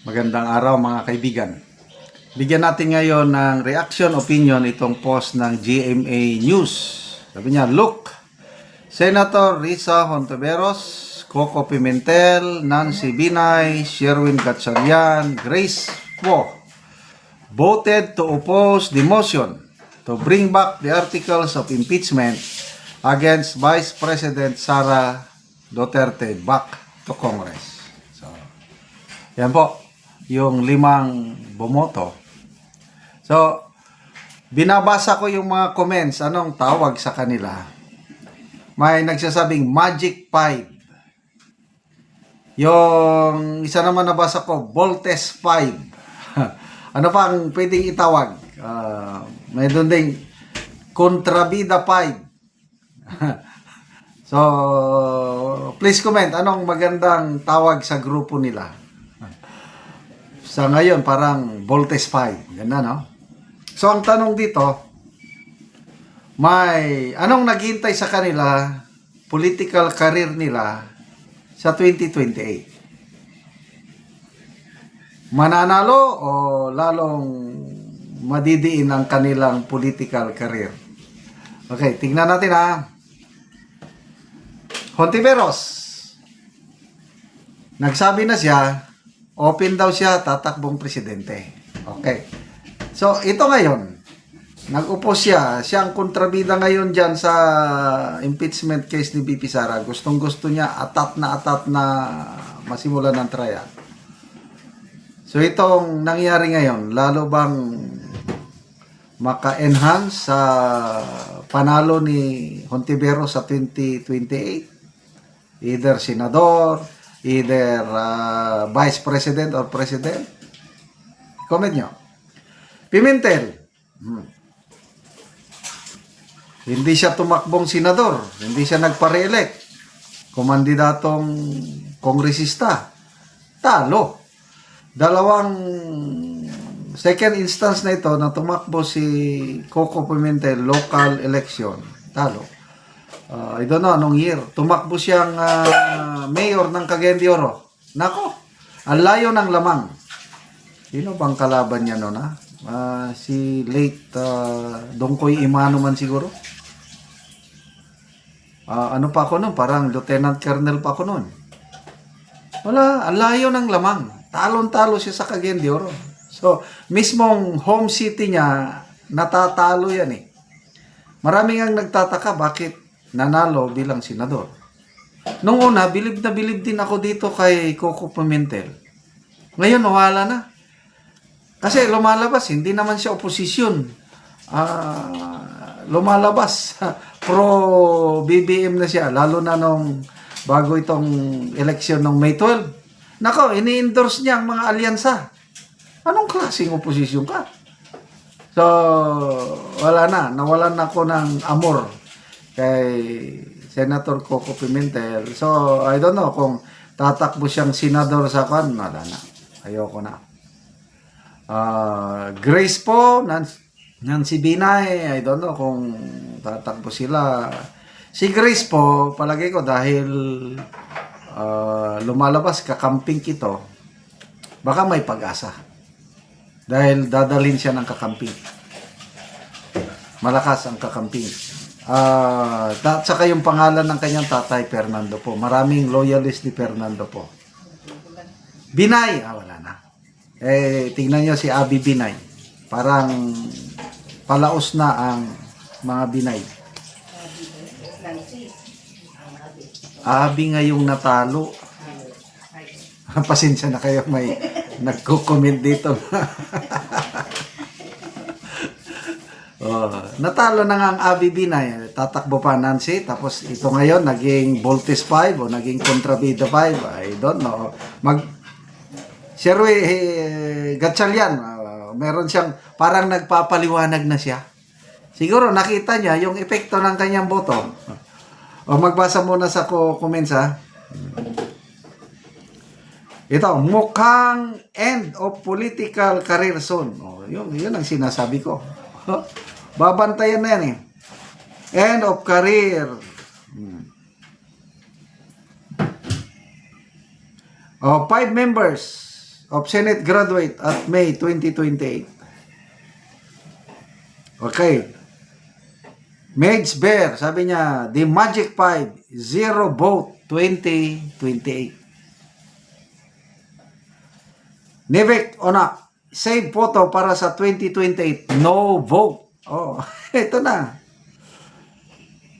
Magandang araw mga kaibigan. Bigyan natin ngayon ng reaction, opinion itong post ng GMA News. Sabi niya, look, Senator Risa Hontiveros, Coco Pimentel, Nancy Binay, Sherwin Gatchalian, Grace Poe voted to oppose the motion to bring back the articles of impeachment against Vice President Sara Duterte back to Congress. So, yan po, yung 5 bumoto. So, binabasa ko yung mga comments, anong tawag sa kanila. May nagsasabing Magic 5. Yung isa naman nabasa ko, Voltes 5. Ano pa ang pwedeng itawag? May doon ding Kontrabida 5. So, please comment, anong magandang tawag sa grupo nila? Sa ngayon, parang Voltes 5. Ganda, no? So, ang tanong dito, may anong naghintay sa kanila, political career nila sa 2028? Mananalo o lalong madidiin ang kanilang political career? Okay, tingnan natin ha. Hontiveros, nagsabi na siya, open daw siya, tatakbong presidente. Okay. So, ito ngayon, nag-upo siya. Siya ang kontrabida ngayon dyan sa impeachment case ni BP Sara. Gustong-gusto niya, atat na masimulan ng trial. So, itong nangyari ngayon, lalo bang maka-enhance sa panalo ni Hontiveros sa 2028? Either senador, either vice president or president? Comment nyo. Pimentel. Hindi siya tumakbong senador. Hindi siya nagpa-re-elect. Kumandidatong kongresista. Talo. Dalawang second instance na ito na tumakbo si Coco Pimentel, local election. Talo. I don't know anong year. Tumakbo siyang mayor ng Cagayan de Oro. Nako, ang layo ng lamang. Sino bang kalaban niya noon, ha? Si late Dongkoy Imano man siguro. Ano pa ako noon? Parang Lieutenant Colonel pa ako noon. Wala, ang layo ng lamang. Talon-talo siya sa Cagayan de Oro. So, mismong home city niya, natatalo yan eh. Maraming ang nagtataka bakit nanalo bilang senador. Nung una, bilib na bilib din ako dito kay Coco Pimentel. Ngayon, wala na. Kasi lumalabas, hindi naman siya oposisyon. Lumalabas, pro-BBM na siya. Lalo na nung bago itong eleksyon ng May 12. Nako, ini-endorse niya ang mga alyansa. Anong klaseng oposisyon ka? So, wala na. Nawalan ako ng amor kay Senator Coco Pimentel. So, I don't know kung tatakbo siyang senador sa kan. Wala na. Ayoko na. Grace po, Nancy Binay, I don't know kung tatakbo sila. Si Grace po, palagi ko dahil lumalabas kakamping ito, baka may pag-asa. Dahil dadalhin siya ng kakamping. Malakas ang kakamping. At saka yung pangalan ng kanyang tatay, Fernando po. Maraming loyalist ni Fernando po. Binay, wala na. Tingnan nyo si Abby Binay. Parang palaos na ang mga Binay. Abby ngayong natalo. Pasensya na kayo, may nagko-comment dito. Natalo na nga ang Abby Binay. Tatakbo pa Nancy. Tapos ito ngayon, naging Voltes 5 o naging Kontrabida 5. I don't know. Sherwin Gatchalian. Meron siyang parang nagpapaliwanag na siya. Siguro nakita niya yung epekto ng kanyang boto. O magbasa muna sa comments, ha. Ito, mukhang end of political career soon. Yun ang sinasabi ko. Babantayan na yan eh. End of career. 5 members of Senate graduate at May 2028. Okay. Mage Bear, sabi niya, the Magic 5, 0 vote 2028. Nivek Ona, save photo para sa 2028, no vote. Oh, ito na.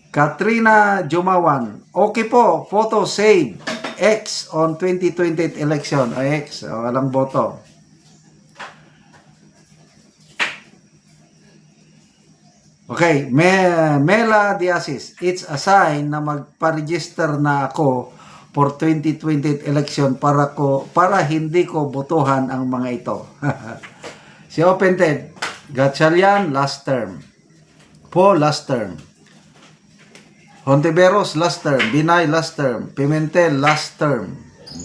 Katrina Jumawan, okay po, photo save, X on 2028 election. X, walang boto. Okay, Mela Diasis, it's a sign na magpa-register na ako for 2028 election para hindi ko botohan ang mga ito. Si Open Ted, Gatchalian last term. Paul last term. Hontiveros last term, Binay last term, Pimentel last term,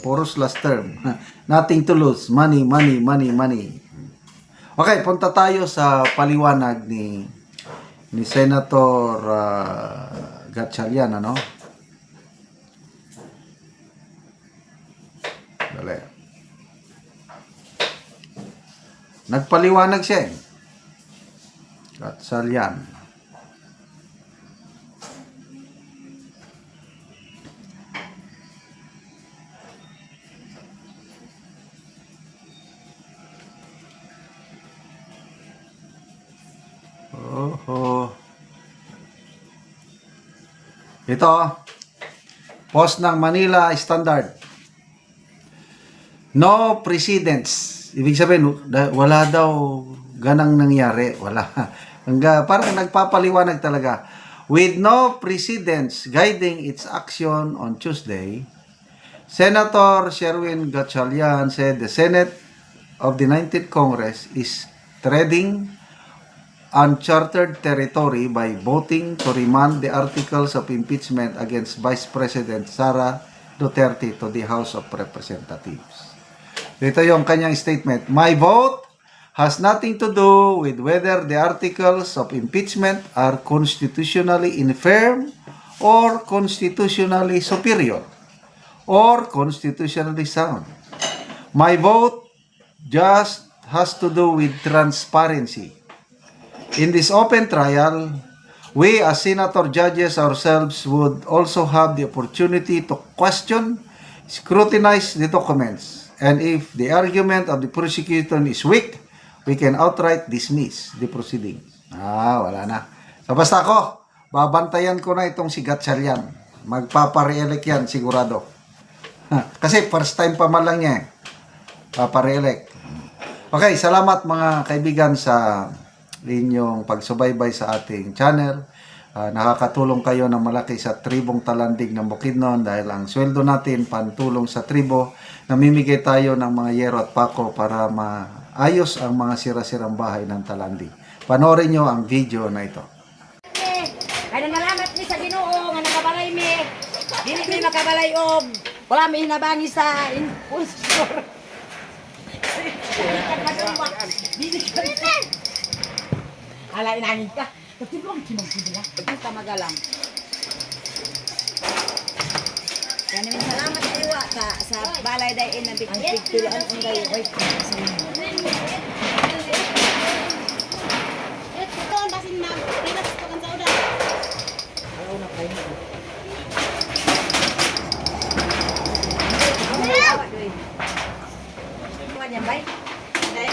Poros last term. Nothing to lose, money, money, money, money. Okay, punta tayo sa paliwanag ni Senator Gatchalian, ano? Dali. Nagpaliwanag siya eh. Gatchalian. Ito, post ng Manila Standard. No precedents. Ibig sabihin, wala daw ganang nangyari. Wala. Parang nagpapaliwanag talaga. With no precedents guiding its action on Tuesday, Senator Sherwin Gatchalian said the Senate of the 19th Congress is treading uncharted territory by voting to remand the articles of impeachment against Vice President Sara Duterte to the House of Representatives. Ito yung kanyang statement. My vote has nothing to do with whether the articles of impeachment are constitutionally infirm or constitutionally superior or constitutionally sound. My vote just has to do with transparency. In this open trial, we as senator judges ourselves would also have the opportunity to question, scrutinize the documents, and if the argument of the prosecution is weak, we can outright dismiss the proceedings. Wala na. So basta ako, babantayan ko na itong si Gatchalian. Magpapa-re-elect yan, sigurado. Kasi first time pa man lang niya eh. Papa-re-elect. Okay, salamat mga kaibigan sa inyong pagsubaybay sa ating channel. Nakakatulong kayo ng malaki sa tribong Talandig ng Bukidnon dahil ang sweldo natin pantulong sa tribo. Namimigay tayo ng mga yero at pako para maayos ang mga sira-sirang bahay ng Talandig. Panoorin nyo ang video na ito. Kaya nalamat mi sa Ginoo nga nakabalay mi. Dili mi makabalay og wala mi hinabangi sa impulsor. Ala inangin ka. Tutulong kinong sila. Kita magalang. Kaya namin salamat iwa sa balay day in ang pigtulan ang day. Wait. Ito ang basin na. Relax ko kan sa uda. Ayaw na kayo. Kuan yan bay. Day.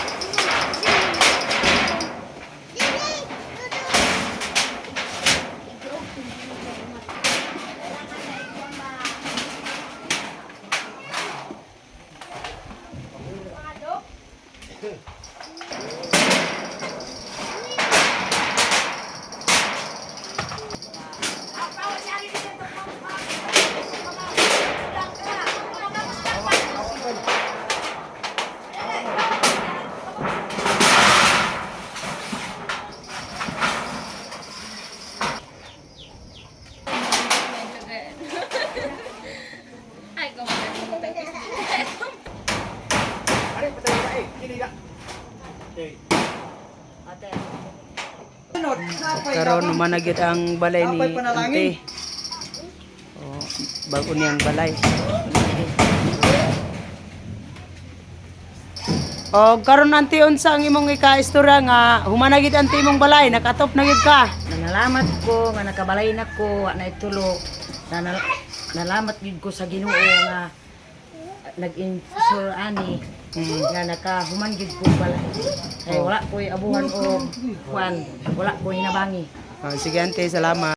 Karon managit ang balay ni Ante. Bago niyang balay. O karon anti unsa ang imong ika-istorya nga humanagid anti imong balay nakatop na gid ka. Nalamat ko nga nakabalay na ko wa na itulo. Nalamat gid ko sa Ginoo nga nag-insure ani nga nakahuman gid ko balay. Kay wala ko'y abuhan o kuan, wala ko hinabangi. Sige ante, salamat.